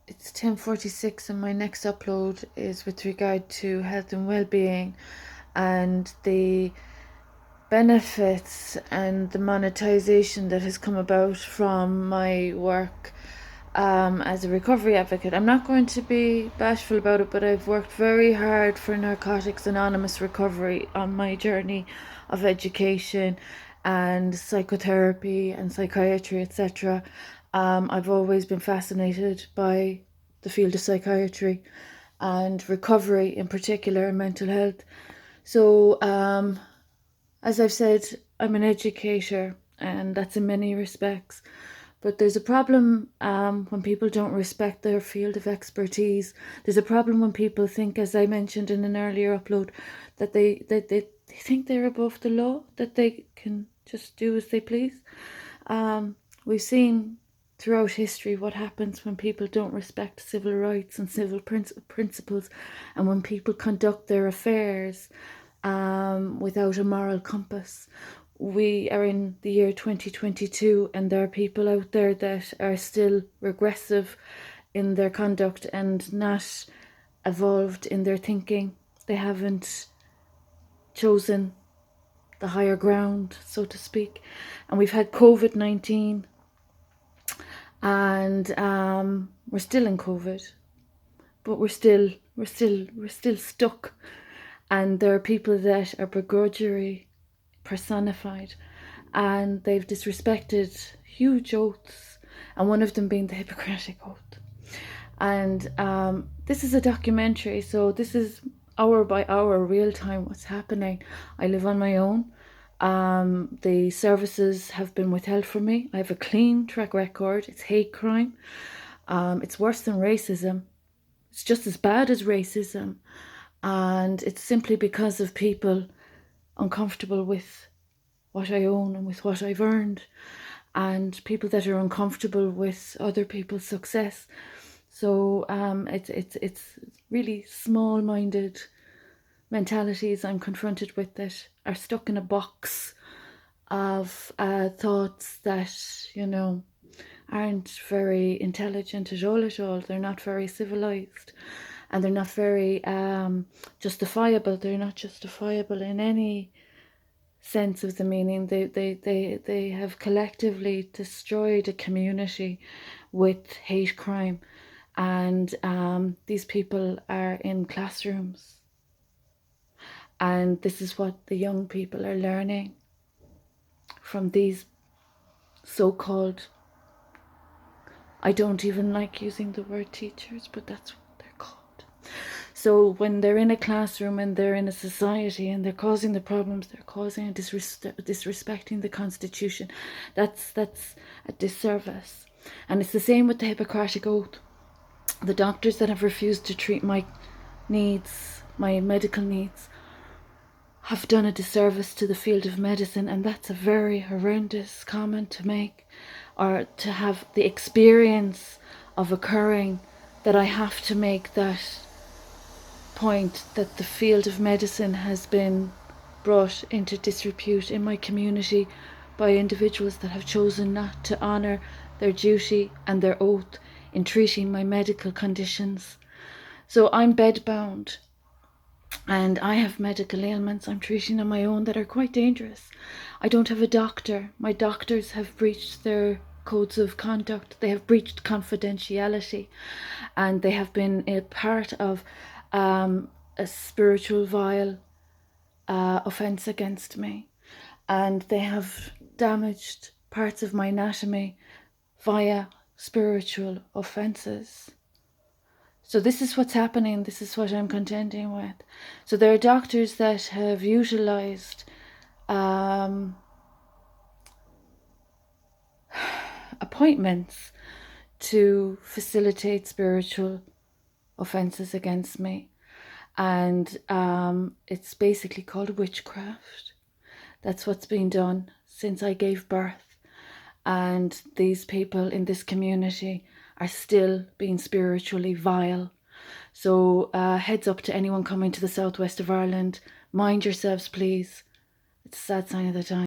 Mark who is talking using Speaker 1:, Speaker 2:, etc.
Speaker 1: It's 10:46 and my next upload is with regard to health and well-being and the benefits and the monetization that has come about from my work as a recovery advocate. I'm not going to be bashful about it, but I've worked very hard for Narcotics Anonymous recovery on my journey of education and psychotherapy and psychiatry, etc. I've always been fascinated by the field of psychiatry and recovery in particular, and mental health. So as I've said, I'm an educator, and that's in many respects. But there's a problem when people don't respect their field of expertise. There's a problem when people think, as I mentioned in an earlier upload, that they think they're above the law, that they can just do as they please. We've seen throughout history what happens when people don't respect civil rights and civil principles, and when people conduct their affairs without a moral compass. We are in the year 2022, and there are people out there that are still regressive in their conduct and not evolved in their thinking. They haven't chosen the higher ground, so to speak. And we've had COVID-19, and we're still in COVID, but we're still stuck. And there are people that are begrudgery personified, and they've disrespected huge oaths, and one of them being the Hippocratic oath. And this is a documentary, so this is hour by hour, real time, what's happening. I live on my own. The services have been withheld from me. I have a clean track record. It's hate crime. It's worse than racism. It's just as bad as racism. And it's simply because of people uncomfortable with what I own and with what I've earned, and people that are uncomfortable with other people's success. So it's really small-minded mentalities I'm confronted with that are stuck in a box of thoughts that, you know, aren't very intelligent at all. They're not very civilized, and they're not very justifiable. They're not justifiable in any sense of the meaning. They have collectively destroyed a community with hate crime, and these people are in classrooms, and this is what the young people are learning from these so-called, I don't even like using the word teachers, but that's what they're called. So when they're in a classroom and they're in a society and they're causing the problems they're causing and disrespecting the Constitution, that's a disservice. And it's the same with the Hippocratic Oath. The doctors that have refused to treat my needs, my medical needs, have done a disservice to the field of medicine, and that's a very horrendous comment to make, or to have the experience of occurring, that I have to make that point, that the field of medicine has been brought into disrepute in my community by individuals that have chosen not to honour their duty and their oath in treating my medical conditions. So I'm bedbound, and I have medical ailments I'm treating on my own that are quite dangerous. I don't have a doctor. My doctors have breached their codes of conduct. They have breached confidentiality, and they have been a part of a spiritual vile offence against me, and they have damaged parts of my anatomy via spiritual offences. So this is what's happening. This is what I'm contending with. So there are doctors that have utilised appointments to facilitate spiritual offences against me. And it's basically called witchcraft. That's what's been done since I gave birth. And these people in this community are still being spiritually vile. So heads up to anyone coming to the southwest of Ireland. Mind yourselves, please. It's a sad sign of the time.